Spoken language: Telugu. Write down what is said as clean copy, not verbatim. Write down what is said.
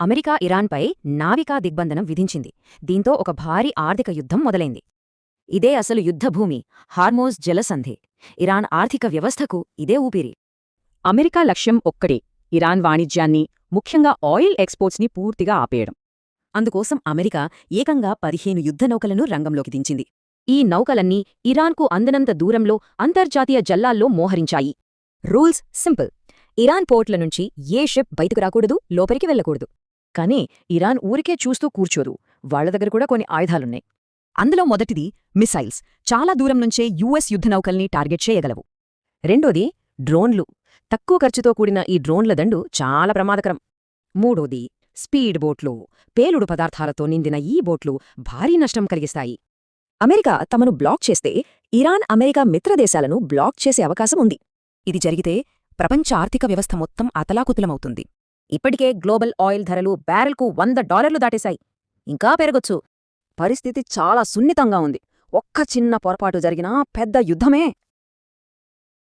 అమెరికా ఇరాన్పై నావికా దిగ్బంధనం విధించింది. దీంతో ఒక భారీ ఆర్థిక యుద్ధం మొదలైంది. ఇదే అసలు యుద్ధభూమి, హార్మోజ్ జలసంధి. ఇరాన్ ఆర్థిక వ్యవస్థకు ఇదే ఊపిరి. అమెరికా లక్ష్యం ఒక్కటే, ఇరాన్ వాణిజ్యాన్ని, ముఖ్యంగా ఆయిల్ ఎక్స్పోర్ట్స్ని పూర్తిగా ఆపేయడం. అందుకోసం అమెరికా ఏకంగా 15 యుద్ధనౌకలను రంగంలోకి దించింది. ఈ నౌకలన్నీ ఇరాన్కు అందనంత దూరంలో అంతర్జాతీయ జల్లాల్లో మోహరించాయి. రూల్స్ సింపుల్: ఇరాన్ పోర్ట్ల నుంచి ఏ షిప్ బయటకు రాకూడదు, లోపలికి వెళ్లకూడదు. కానీ ఇరాన్ ఊరికే చూస్తూ కూర్చోదు. వాళ్ల దగ్గర కూడా కొన్ని ఆయుధాలున్నాయి. అందులో మొదటిది మిసైల్స్. చాలా దూరం నుంచే యుఎస్ యుద్ధనౌకల్ని టార్గెట్ చేయగలవు. రెండోది డ్రోన్లు. తక్కువ ఖర్చుతో కూడిన ఈ డ్రోన్ల దండు చాలా ప్రమాదకరం. మూడోది స్పీడ్ బోట్లు. పేలుడు పదార్థాలతో నిండిన ఈ బోట్లు భారీ నష్టం కలిగిస్తాయి. అమెరికా తమను బ్లాక్ చేస్తే ఇరాన్ అమెరికా మిత్రదేశాలను బ్లాక్ చేసే అవకాశం ఉంది. ఇది జరిగితే ప్రపంచ ఆర్థిక వ్యవస్థ మొత్తం అతలాకుతలమవుతుంది. ఇప్పటికే గ్లోబల్ ఆయిల్ ధరలు బ్యారెల్కు $100 దాటేశాయి. ఇంకా పెరగొచ్చు. పరిస్థితి చాలా సున్నితంగా ఉంది. ఒక్క చిన్న పొరపాటు జరిగినా పెద్ద యుద్ధమే.